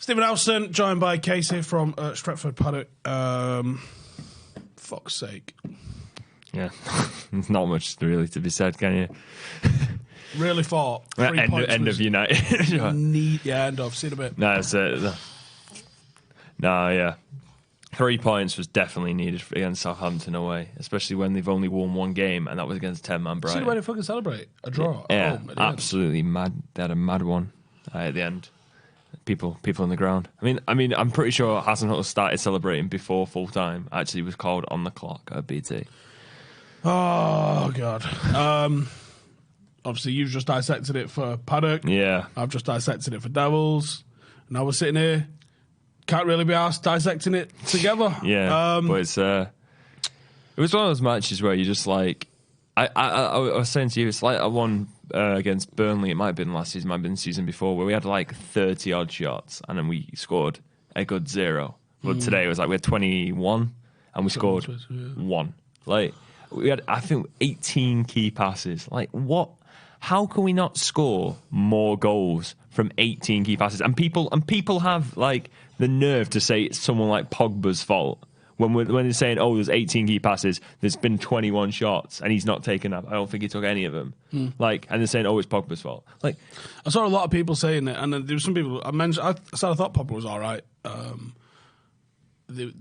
Stephen Howson, joined by Casey from Stretford Paddock. Fuck's sake. Yeah, there's not much really to be said, can you? Really thought 3 points end of United. End of. See you in a bit. No, it's yeah. 3 points was definitely needed against Southampton away, especially when they've only won one game, and that was against 10-man Brighton. See the way they fucking celebrate. A draw. Yeah, absolutely mad. They had a mad one at the end. People on the ground. I mean, I'm pretty sure Howson started celebrating before full time. Actually, was called on the clock at BT. Oh God. Obviously, you've just dissected it for Paddock. Yeah, I've just dissected it for Devils. Now we're sitting here. Can't really be asked dissecting it together. Yeah, but it was one of those matches where you just like. I was saying to you, it's like I won against Burnley. It might have been last season, might have been the season before, where we had like 30 odd shots and then we scored a good 0. But today it was like we had 21 and we scored 1. Like we had, I think, 18 key passes. Like what? How can we not score more goals from 18 key passes? And people have like the nerve to say it's someone like Pogba's fault. When they're saying, oh, there's 18 key passes, there's been 21 shots, and he's not taken up. I don't think he took any of them. Like, and they're saying, oh, it's Pogba's fault. Like, I saw a lot of people saying it, and then there were some people I mentioned. I thought Pogba was all right. There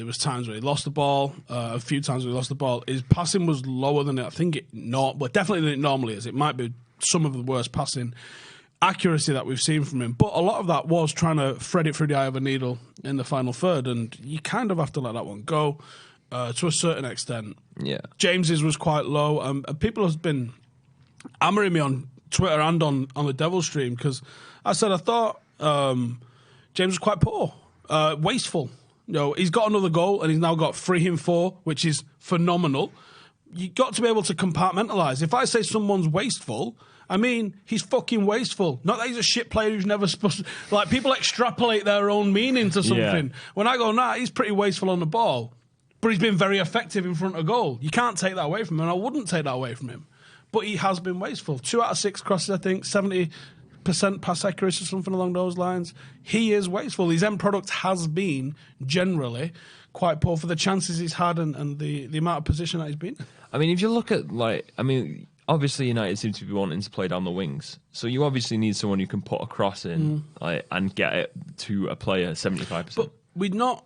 was times where he lost the ball. A few times where he lost the ball. His passing was lower than I think but definitely than it normally is. It might be some of the worst passing accuracy that we've seen from him, but a lot of that was trying to thread it through the eye of a needle in the final third, and you kind of have to let that one go to a certain extent. Yeah, James's was quite low, and people have been hammering me on Twitter and on the Devil stream because I said I thought James was quite poor, wasteful. You know, he's got another goal and he's now got 3 in 4, which is phenomenal. You got to be able to compartmentalise. If I say someone's wasteful, I mean, he's fucking wasteful. Not that he's a shit player who's never supposed to... Like, people extrapolate their own meaning to something. Yeah. When I go, nah, he's pretty wasteful on the ball, but he's been very effective in front of goal. You can't take that away from him, and I wouldn't take that away from him. But he has been wasteful. 2 out of 6 crosses, I think, 70% pass accuracy or something along those lines. He is wasteful. His end product has been, generally, quite poor for the chances he's had and the amount of position that he's been. I mean, if you look at, obviously United seem to be wanting to play down the wings, so you obviously need someone who can put a cross in and get it to a player 75%. But we're not,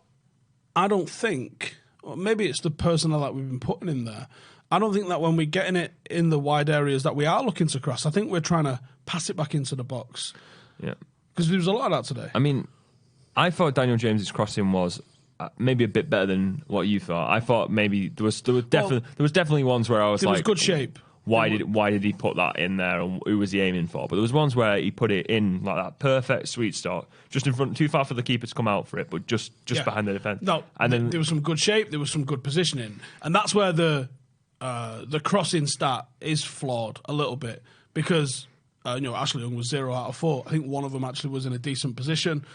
I don't think, or maybe it's the personnel that we've been putting in there, I don't think that when we're getting it in the wide areas that we are looking to cross, I think we're trying to pass it back into the box. Yeah. Because there was a lot of that today. I mean, I thought Daniel James's crossing was maybe a bit better than what you thought. I thought maybe there was definitely ones where I was like, it was good shape. Why did he put that in there, and who was he aiming for? But there was ones where he put it in like that perfect sweet spot, just in front, too far for the keeper to come out for it, but just behind the defence. No, and then there was some good shape, there was some good positioning, and that's where the crossing stat is flawed a little bit because. Ashley Young was 0 out of 4. I think one of them actually was in a decent position.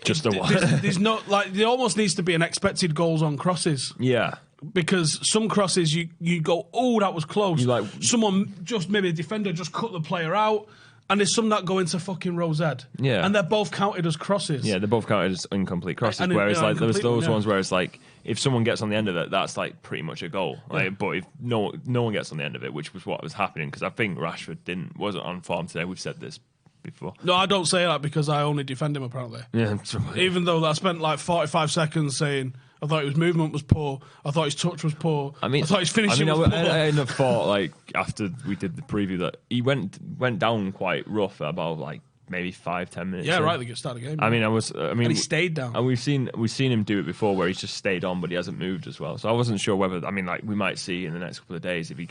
Just the one. There's no there almost needs to be an expected goals on crosses. Yeah. Because some crosses you go, oh, that was close. Someone just maybe a defender just cut the player out, and there's some that go into fucking Rose Ed. Yeah. And they're both counted as crosses. Yeah, they're both counted as incomplete crosses. Whereas there was those ones where it's like if someone gets on the end of it, that's like pretty much a goal. But if no one gets on the end of it, which was what was happening, because I think Rashford wasn't on form today. We've said this before. No, I don't say that because I only defend him apparently. Yeah. Even though I spent like 45 seconds saying I thought his movement was poor. I thought his touch was poor. I thought his finishing was poor. I thought after we did the preview that he went down quite rough about like maybe 5-10 minutes. Yeah, right. They get started the game. And he stayed down. And we've seen him do it before where he's just stayed on, but he hasn't moved as well. So I wasn't sure whether we might see in the next couple of days if he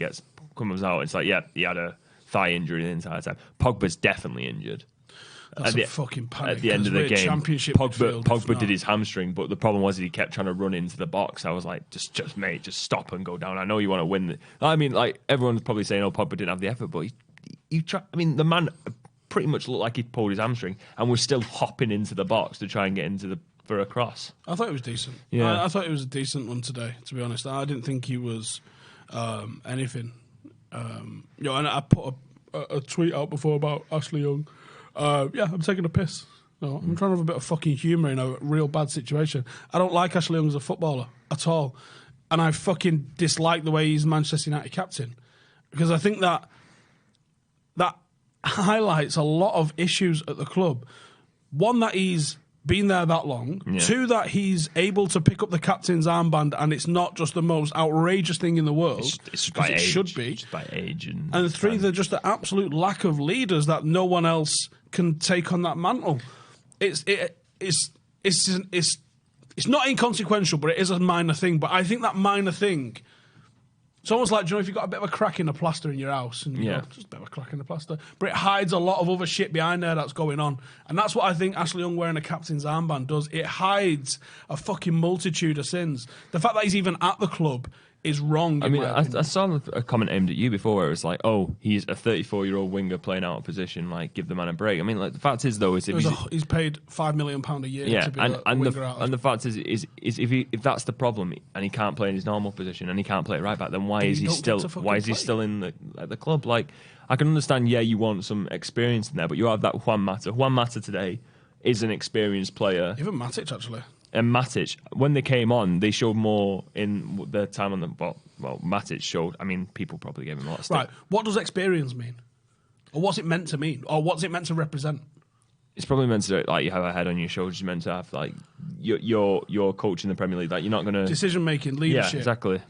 comes out. It's like he had a thigh injury the entire time. Pogba's definitely injured. That's a fucking panic. At the end of the game, Pogba did his hamstring. hamstring, but the problem was that he kept trying to run into the box. I was like, just mate, just stop and go down. I know you want to win. Everyone's probably saying, oh, Pogba didn't have the effort, but he tried. I mean, the man pretty much looked like he pulled his hamstring and was still hopping into the box to try and get for a cross. I thought it was decent. Yeah. I thought it was a decent one today, to be honest. I didn't think he was anything. And I put a tweet out before about Ashley Young. I'm taking a piss. No, I'm trying to have a bit of fucking humour in a real bad situation. I don't like Ashley Young as a footballer at all. And I fucking dislike the way he's Manchester United captain. Because I think that highlights a lot of issues at the club. One, that he's been there that long. Yeah. Two, that he's able to pick up the captain's armband and it's not just the most outrageous thing in the world. It's by age. Should be. Just by age. And three, they're just the absolute lack of leaders that no one else can take on that mantle. It's not inconsequential, but it is a minor thing. But I think that minor thing, it's almost like, you know, if you've got a bit of a crack in the plaster in your house, and you go, just a bit of a crack in the plaster, but it hides a lot of other shit behind there that's going on. And that's what I think Ashley Young wearing a captain's armband does. It hides a fucking multitude of sins. The fact that he's even at the club is wrong. I mean, I saw a comment aimed at you before where it was like, oh, he's a 34-year-old winger playing out of position, like, give the man a break. I mean, like, the fact is, though, is he's paid £5 million a year to be a winger out. And the fact is if that's the problem and he can't play in his normal position and he can't play right back, then why is he still in the club? Like, I can understand, you want some experience in there, but you have that Juan Mata. Juan Mata today is an experienced player. Even Matic, actually. And Matic, when they came on, they showed more in their time on the... Well, Matic showed... I mean, people probably gave him a lot of stick. Right, what does experience mean? Or what's it meant to mean? Or what's it meant to represent? It's probably meant to, like, you have a head on your shoulders. You're meant to have, like, your coach in the Premier League. Like, you're not going to... Decision-making, leadership. Yeah, exactly.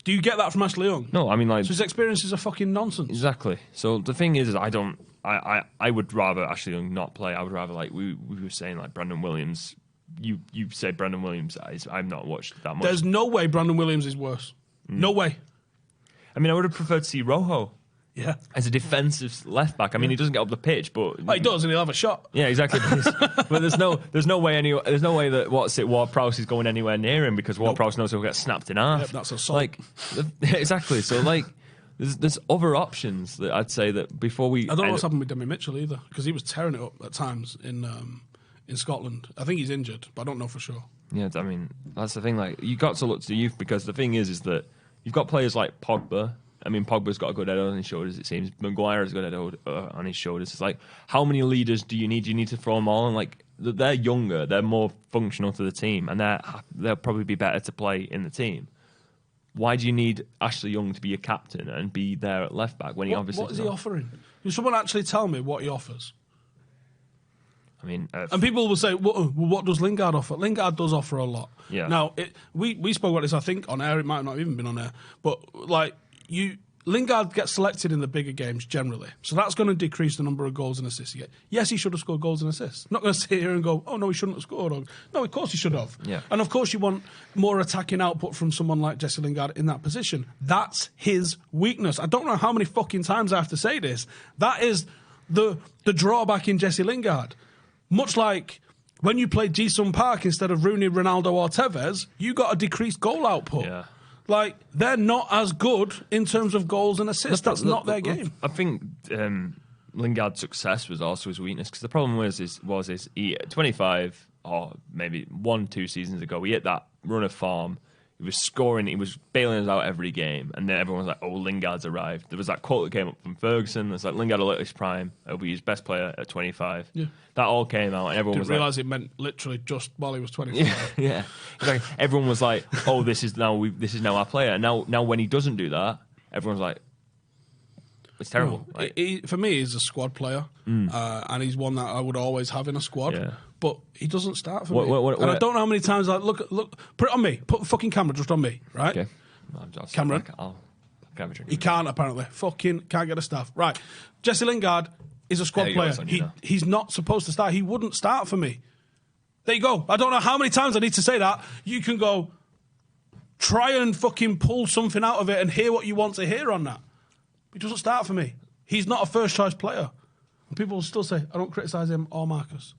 Do you get that from Ashley Young? No, I mean, like... So his experience is a fucking nonsense. Exactly. So the thing is I would rather Ashley Young not play. I would rather, like, we were saying, like, Brandon Williams... You say Brandon Williams. I've not watched that much. There's no way Brandon Williams is worse. No way. I mean, I would have preferred to see Rojo. Yeah. As a defensive left back. I mean, he doesn't get up the pitch, but he does, and he'll have a shot. Yeah, exactly. But there's no way that Ward-Prowse is going anywhere near him because Ward-Prowse knows he'll get snapped in half. Yep, that's assault. Like, exactly. So, like, there's other options that I'd say that before we. I don't know what's happened with Demi Mitchell either because he was tearing it up at times in Scotland. I think he's injured, but I don't know for sure. Yeah, I mean, that's the thing. Like, you got to look to the youth because the thing is that you've got players like Pogba. I mean, Pogba's got a good head on his shoulders, it seems. Maguire has got a good head on his shoulders. It's like, how many leaders do you need? You need to throw them all. And, like, they're younger, they're more functional to the team, and they'll probably be better to play in the team. Why do you need Ashley Young to be your captain and be there at left back when he obviously... What is he offering? Can someone actually tell me what he offers? I mean, and people will say, well, what does Lingard offer? Lingard does offer a lot. Yeah. Now, we spoke about this, I think, on air. It might not have even been on air. But, like, Lingard gets selected in the bigger games generally. So that's going to decrease the number of goals and assists you get. Yes, he should have scored goals and assists. I'm not going to sit here and go, oh, no, he shouldn't have scored. No, of course he should have. Yeah. And, of course, you want more attacking output from someone like Jesse Lingard in that position. That's his weakness. I don't know how many fucking times I have to say this. That is the drawback in Jesse Lingard. Much like when you played Ji-sung Park instead of Rooney, Ronaldo or Tevez, you got a decreased goal output. Yeah. Like, they're not as good in terms of goals and assists. That's not their game. I think Lingard's success was also his weakness because the problem was he 25 or maybe 1-2 seasons ago, he hit that run of form. He was scoring, he was bailing us out every game, and then everyone was like, oh, Lingard's arrived. There was that quote that came up from Ferguson, it's like, Lingard will at his prime, he'll be his best player at 25. Yeah. That all came out, and everyone was like... Didn't realise it meant literally just while he was 25. Yeah. Like, everyone was like, oh, this is now our player. Now when he doesn't do that, everyone's like, it's terrible. No, for me, he's a squad player, and he's one that I would always have in a squad. Yeah. But he doesn't start for me. And I don't know how many times I look, put it on me. Put the fucking camera just on me, right? Okay. Cameron. He can't, apparently. Fucking can't get a staff. Right. Jesse Lingard is a squad player. He's not supposed to start. He wouldn't start for me. There you go. I don't know how many times I need to say that. You can go, try and fucking pull something out of it and hear what you want to hear on that. He doesn't start for me. He's not a first choice player. And people will still say, I don't criticise him or Marcus.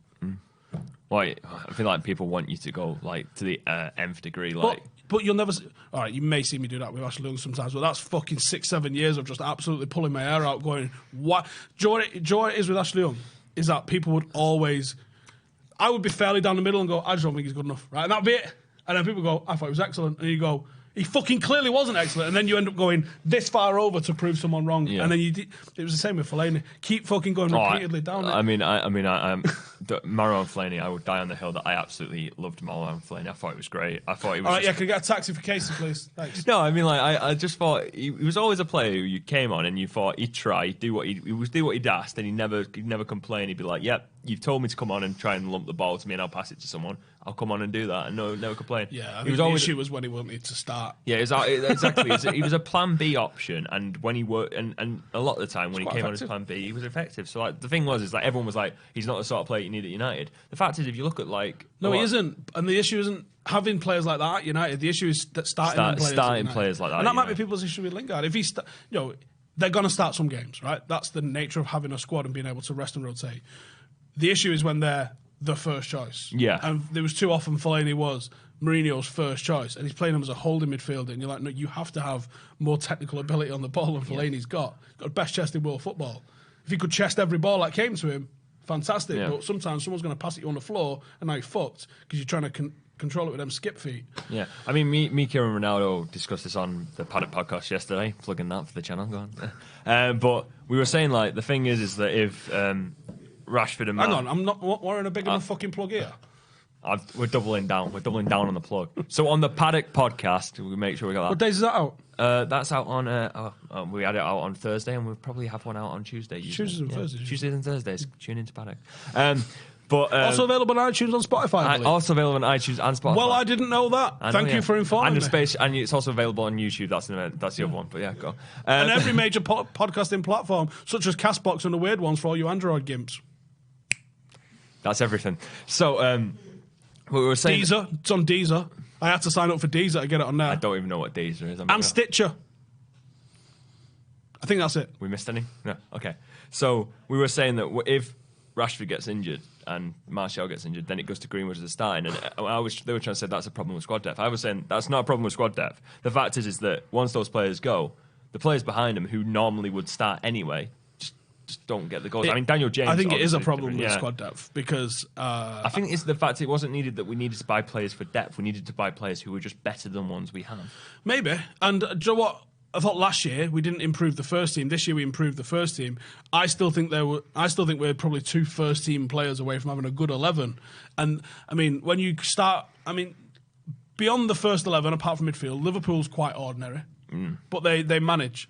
Well, I feel like people want you to go like to the nth degree, like. But you'll never. All right, you may see me do that with Ashley Young sometimes, but that's fucking 6-7 years of just absolutely pulling my hair out, going, "What?" Joy it is with Ashley Young is that people would always. I would be fairly down the middle and go, "I just don't think he's good enough," right? And that'd be it. And then people go, "I thought he was excellent," and you go, He fucking clearly wasn't excellent, and then you end up going this far over to prove someone wrong, and then it was the same with Fellaini. Keep fucking going repeatedly down it. I'm Marouane Fellaini. I would die on the hill that I absolutely loved Marouane Fellaini. I thought it was great. I thought he was. All right, can I get a taxi for Casey, please? Thanks. No, I mean, like I just thought he was always a player who you came on and you thought he'd try, do what he'd asked, and he'd never complain. He'd be like, "Yep, you've told me to come on and try and lump the ball to me, and I'll pass it to someone. I'll come on and do that," and never complain. Yeah, I think the issue was when he wanted to start. Yeah, exactly. He was a plan B option, and when he worked, and a lot of the time when he came on as plan B, he was effective. So like the thing was like everyone was like, he's not the sort of player you need at United. The fact is, if you look at like he isn't, and the issue isn't having players like that at United. The issue is that starting players like that, and that might be people's issue with Lingard. If they're going to start some games, right? That's the nature of having a squad and being able to rest and rotate. The issue is when they're the first choice. Yeah. And there was too often Fellaini was Mourinho's first choice, and he's playing him as a holding midfielder, and you're like, no, you have to have more technical ability on the ball than Fellaini's got. Got the best chest in world football. If he could chest every ball that came to him, fantastic. Yeah. But sometimes someone's going to pass it you on the floor, and now you're fucked because you're trying to control it with them skip feet. Yeah. I mean, me, Kieran Ronaldo discussed this on the Paddock podcast yesterday, plugging that for the channel, go on. But we were saying, like, the thing is that if Rashford and Hang on, I'm not wearing a big enough fucking plug here. We're doubling down. We're doubling down on the plug. So on the Paddock podcast, we make sure we got that. What days is that out? That's out on. We had it out on Thursday, and we'll probably have one out on Tuesday. Tuesdays and Thursdays. Tuesdays and Thursdays. Tune into Paddock. But also available on iTunes, on Spotify. I believe. Also available on iTunes and Spotify. Well, I didn't know that. Thank you for informing me. And it's also available on YouTube. That's the other one. But yeah, go. And every major podcasting platform, such as Castbox and the weird ones for all you Android gimps. That's everything. So, we were saying Deezer. It's on Deezer. I had to sign up for Deezer to get it on there. I don't even know what Deezer is. And Stitcher. I think that's it. We missed any? No. Okay. So we were saying that if Rashford gets injured and Martial gets injured, then it goes to Greenwood as a starting. And they were trying to say that's a problem with squad depth. I was saying that's not a problem with squad depth. The fact is that once those players go, the players behind them who normally would start anyway just don't get the goals. I mean, Daniel James. I think it is a problem with squad depth because I think it's the fact it wasn't needed that we needed to buy players for depth. We needed to buy players who were just better than ones we have. Maybe. And do you know what? I thought last year we didn't improve the first team. This year we improved the first team. I still think we're probably 2 first team players away from having a good 11. And I mean, when you start, beyond the first 11, apart from midfield, Liverpool's quite ordinary, but they manage.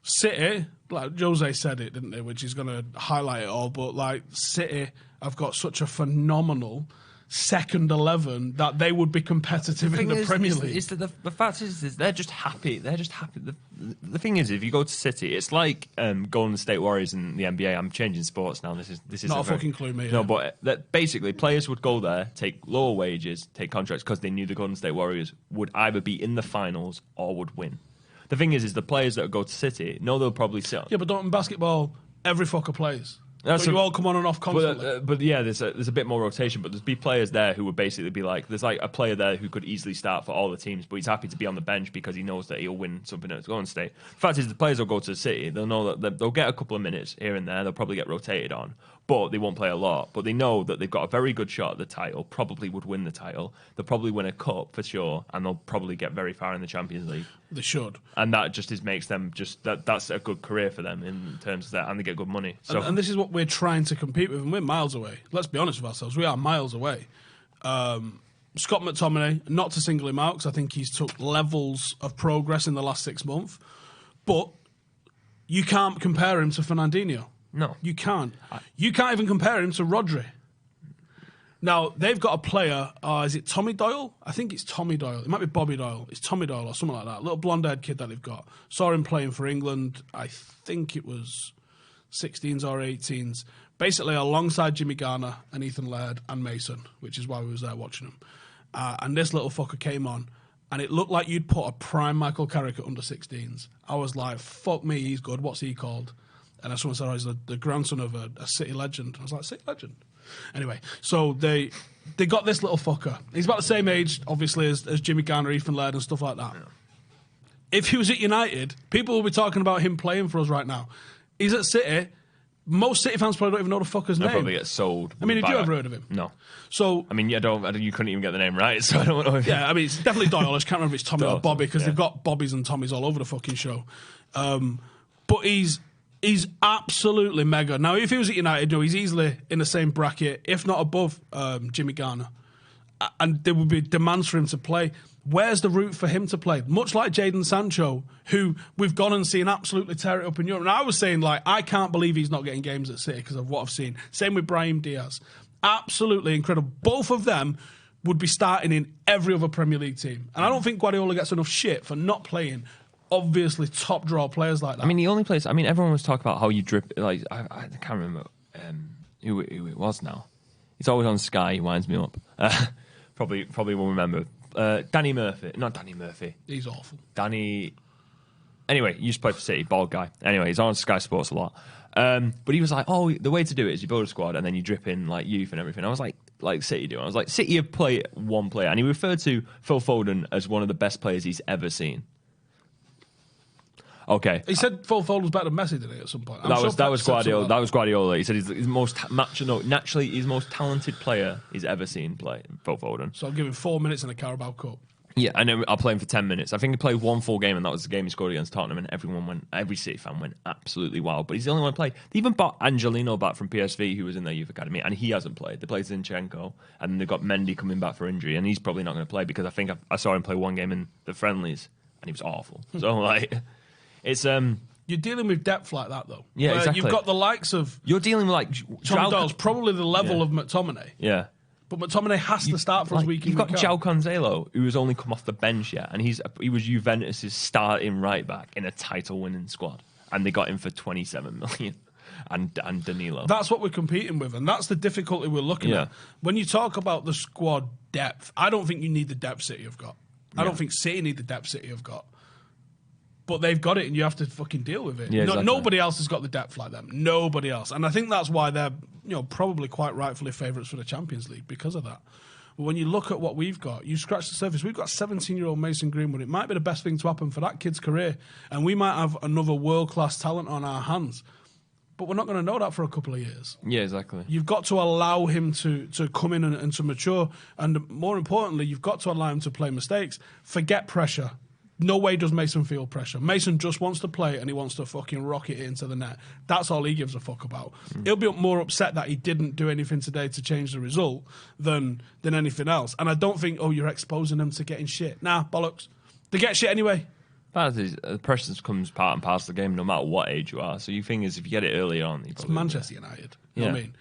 City, like Jose said it, didn't they? Which is going to highlight it all. But like City, have got such a phenomenal second 11 that they would be competitive in the Premier League. The fact is they're just happy. They're just happy. The thing is, if you go to City, it's like Golden State Warriors in the NBA. I'm changing sports now. This is not a fucking clue, mate. No, but that basically players would go there, take lower wages, take contracts because they knew the Golden State Warriors would either be in the finals or would win. The thing is the players that go to City know they'll probably sit on. Yeah, but don't in basketball every fucker plays. You all come on and off constantly. But yeah, there's a bit more rotation. But there's be players there who would basically be like, there's like a player there who could easily start for all the teams, but he's happy to be on the bench because he knows that he'll win something at Golden State. The fact is, the players will go to the City. They'll know that they'll get a couple of minutes here and there. They'll probably get rotated on, but they won't play a lot. But they know that they've got a very good shot at the title. Probably would win the title. They'll probably win a cup for sure, and they'll probably get very far in the Champions League. They should, and that just makes them that's a good career for them in terms of that, and they get good money. So, and this is what we're trying to compete with, and we're miles away. Let's be honest with ourselves, we are miles away. Scott McTominay, not to single him out, because I think he's took levels of progress in the last 6 months, but you can't compare him to Fernandinho. No, you can't. You can't even compare him to Rodri. Now, they've got a player, is it Tommy Doyle? I think it's Tommy Doyle. It might be Bobby Doyle. It's Tommy Doyle or something like that. Little blonde-haired kid that they've got. Saw him playing for England, I think it was 16s or 18s. Basically alongside Jimmy Garner and Ethan Laird and Mason, which is why we was there watching him. And this little fucker came on, and it looked like you'd put a prime Michael Carrick at under 16s. I was like, fuck me, he's good. What's he called? And someone said, he's the grandson of a City legend. I was like, City legend? Anyway, so they got this little fucker. He's about the same age, obviously, as Jimmy Garner, Ethan Laird, and stuff like that. Yeah. If he was at United, people will be talking about him playing for us right now. He's at City. Most City fans probably don't even know the fucker's name. Probably get sold. I mean, have you ever heard of him? No. So I mean, you couldn't even get the name right, so I don't know. Yeah, I mean, it's definitely Doyle. I just can't remember if it's Tommy or Bobby because yeah. they've got Bobbies and Tommies all over the fucking show. But he's absolutely mega. Now, if he was at United, he's easily in the same bracket, if not above Jimmy Garner. And there would be demands for him to play. Where's the route for him to play? Much like Jadon Sancho, who we've gone and seen absolutely tear it up in Europe. And I was saying, I can't believe he's not getting games at City because of what I've seen. Same with Brahim Diaz. Absolutely incredible. Both of them would be starting in every other Premier League team. And I don't think Guardiola gets enough shit for not playing, obviously, top draw players like that. I mean, the only place... I mean, everyone was talking about how you drip... I can't remember who it was now. He's always on Sky. He winds me up. Probably won't remember. Danny Murphy. Not Danny Murphy. He's awful. Anyway, he used to play for City, bald guy. Anyway, he's on Sky Sports a lot. But he was like, the way to do it is you build a squad and then you drip in youth and everything. I was like City do. I was like, City have played one player. And he referred to Phil Foden as one of the best players he's ever seen. Okay. He said Phil Foden was better than Messi, didn't he, at some point? That was Guardiola. That was Guardiola. He said he's the most naturally he's the most talented player he's ever seen play, Phil Foden. So I'll give him 4 minutes in the Carabao Cup. Yeah, and then I'll play him for 10 minutes. I think he played one full game, and that was the game he scored against Tottenham, and every City fan went absolutely wild. But he's the only one to play. They even bought Angelino back from PSV, who was in their youth academy, and he hasn't played. They played Zinchenko, and then they've got Mendy coming back for injury, and he's probably not going to play because I think I saw him play one game in the friendlies, and he was awful. So, it's... You're dealing with depth like that, though. Yeah, exactly. You've got the likes of... You're dealing with, Tommy Doyle's probably the level of McTominay. Yeah. But McTominay has to start for us week in, You've got week out. João Cancelo, who has only come off the bench yet, and he was Juventus' starting right back in a title-winning squad, and they got him for 27 million. And Danilo. That's what we're competing with, and that's the difficulty we're looking at. When you talk about the squad depth, I don't think you need the depth City have got. I don't think City need the depth City have got. But they've got it, and you have to fucking deal with it. Yeah, exactly. Nobody else has got the depth like them. Nobody else. And I think that's why they're probably quite rightfully favourites for the Champions League because of that. But when you look at what we've got, you scratch the surface. We've got 17-year-old Mason Greenwood. It might be the best thing to happen for that kid's career. And we might have another world-class talent on our hands. But we're not going to know that for a couple of years. Yeah, exactly. You've got to allow him to come in and to mature. And more importantly, you've got to allow him to play mistakes. Forget pressure. No way does Mason feel pressure. Mason just wants to play and he wants to fucking rocket it into the net. That's all he gives a fuck about. He'll be more upset that he didn't do anything today to change the result than anything else. And I don't think, you're exposing them to getting shit. Nah, bollocks. They get shit anyway. The pressure comes part and parcel of the game no matter what age you are. So your thing is if you get it early on... It's Manchester United. You know what I mean?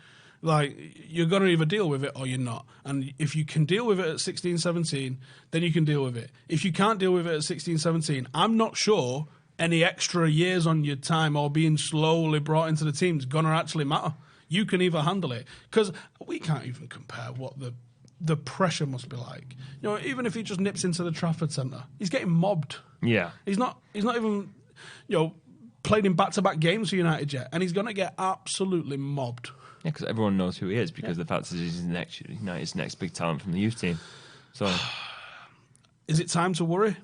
You're going to either deal with it or you're not. And if you can deal with it at 16, 17, then you can deal with it. If you can't deal with it at 16, 17, I'm not sure any extra years on your time or being slowly brought into the team is going to actually matter. You can either handle it. Because we can't even compare what the pressure must be like. Even if he just nips into the Trafford Centre, he's getting mobbed. Yeah. He's not even, played in back-to-back games for United yet. And he's going to get absolutely mobbed. Yeah, because everyone knows who he is because the fact is he's United's next big talent from the youth team. So, is it time to worry?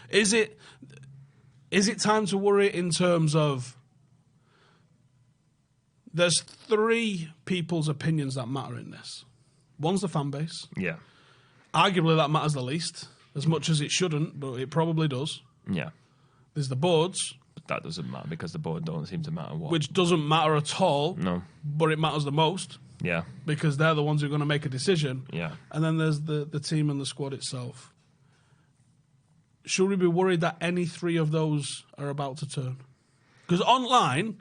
Is it time to worry in terms of there's three people's opinions that matter in this. One's the fan base. Yeah. Arguably that matters the least, as much as it shouldn't, but it probably does. Yeah. There's the boards. That doesn't matter because the board don't seem to matter what. Which doesn't matter at all. No. But it matters the most. Yeah. Because they're the ones who are going to make a decision. Yeah. And then there's the team and the squad itself. Should we be worried that any three of those are about to turn? Because online,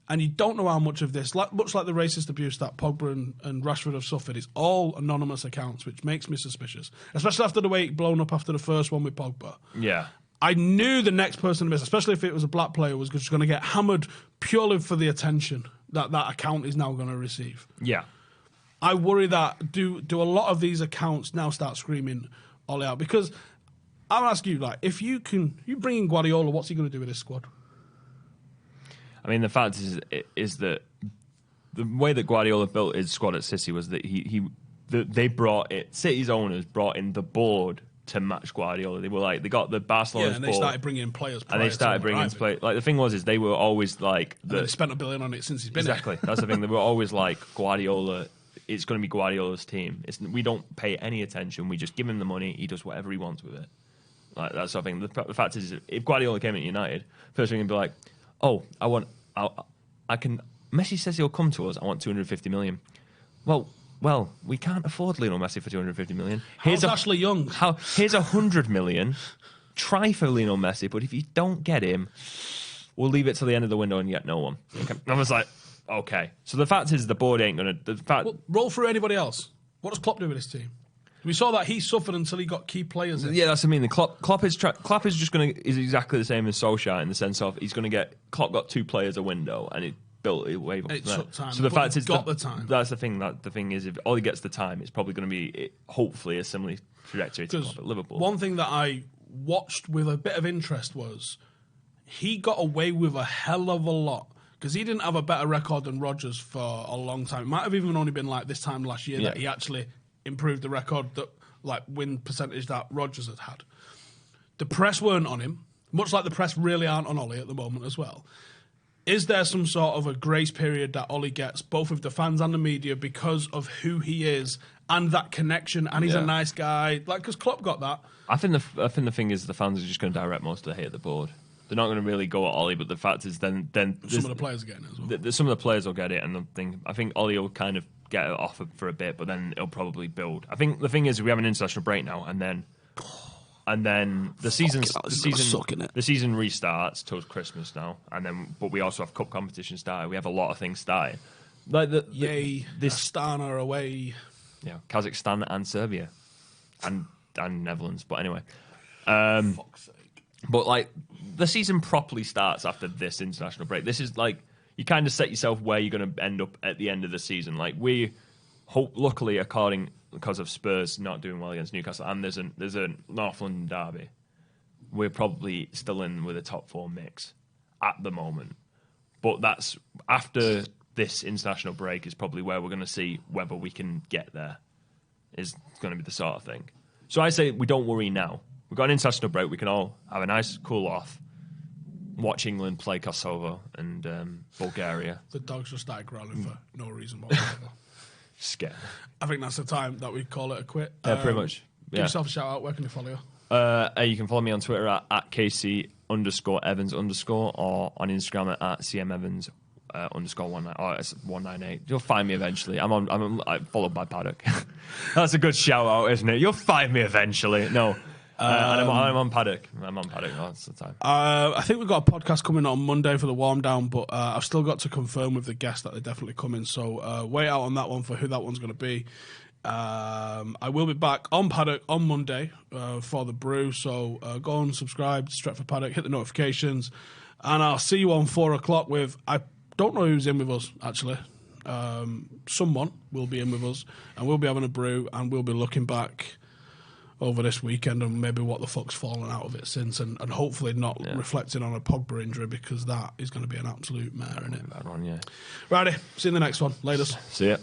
and you don't know how much of this, much like the racist abuse that Pogba and Rashford have suffered, it's all anonymous accounts, which makes me suspicious. Especially after the way it blown up after the first one with Pogba. Yeah. I knew the next person to miss, especially if it was a black player, was just going to get hammered purely for the attention that account is now going to receive. Yeah. I worry that do a lot of these accounts now start screaming Ole out? Because I'll ask you, if you bring in Guardiola, what's he going to do with this squad? I mean, the fact is that the way that Guardiola built his squad at City was that they brought it. City's owners brought in the board to match Guardiola. They were like, they got the Barcelona and they started bringing in players. And they started bringing in players. Like, the thing was, is they were always like... They spent $1 billion on it since he's been Exactly. That's the thing. They were always like, Guardiola, it's going to be Guardiola's team. We don't pay any attention. We just give him the money. He does whatever he wants with it. Like, that's the thing. The fact is, if Guardiola came at United, first thing he'd be like, oh, I can... Messi says he'll come to us. I want 250 million. Well, we can't afford Lionel Messi for 250 million. How's Ashley Young? Here's 100 million. Try for Lionel Messi, but if you don't get him, we'll leave it till the end of the window and get no one. Okay. I was like, okay. So the fact is, the board ain't going to... roll through anybody else. What does Klopp do with his team? We saw that he suffered until he got key players in. Yeah, that's what I mean. Klopp is just going to... is exactly the same as Solskjaer in the sense of he's going to get... Klopp got 2 players a window and it built it way up. It took time. So the fact is, got the time. That's the thing. The thing is, if all he gets the time, it's probably going to be hopefully a similar trajectory to Klopp at Liverpool. One thing that I watched with a bit of interest was he got away with a hell of a lot because he didn't have a better record than Rodgers for a long time. It might have even only been like this time last year that he actually improved the record, that like win percentage that Rodgers had. The press weren't on him, much like the press really aren't on Ollie at the moment as well. Is there some sort of a grace period that Ollie gets, both with the fans and the media, because of who he is and that connection, and he's a nice guy? Like, because Klopp got that. I think the thing is the fans are just going to direct most of the hate at the board. They're not going to really go at Ollie, but the fact is then some of the players are getting it as well. Some of the players will get it, and I think Ollie will kind of get it off for a bit, but then it'll probably build. I think the thing is we have an international break now, and then the season restarts towards Christmas now, but we also have cup competition starting. We have a lot of things starting. Like Astana away. Yeah, Kazakhstan and Serbia, and Netherlands. But anyway, fuck's sake. But like the season properly starts after this international break. This is like you kind of set yourself where you're going to end up at the end of the season. Like we hope, luckily, because of Spurs not doing well against Newcastle, and there's a North London derby, we're probably still in with a top 4 mix at the moment. But that's after this international break is probably where we're going to see whether we can get there. Is going to be the sort of thing. So I say we don't worry now. We've got an international break. We can all have a nice cool off, watch England play Kosovo and Bulgaria. The dogs just started growling for no reason whatsoever. Scared. I think that's the time that we call it a quit. Yeah, pretty much. Give yourself a shout out. Where can you follow you? You can follow me on Twitter at KC_Evans_ or on Instagram at CMEvans _19. Oh, it's 198. You'll find me eventually. I'm followed by Paddock. That's a good shout out, isn't it? You'll find me eventually. No. And I'm on Paddock. That's the time. I think we've got a podcast coming on Monday for the warm down, but I've still got to confirm with the guests that they're definitely coming. So wait out on that one for who that one's going to be. I will be back on Paddock on Monday for the brew. So go and subscribe to Stretford Paddock, hit the notifications, and I'll see you on 4 o'clock with, I don't know who's in with us actually. Someone will be in with us, and we'll be having a brew, and we'll be looking back over this weekend and maybe what the fuck's fallen out of it since, and hopefully not reflecting on a Pogba injury, because that is going to be an absolute mare, isn't it? Bad one, yeah. Righty, see you in the next one. Laters. See ya.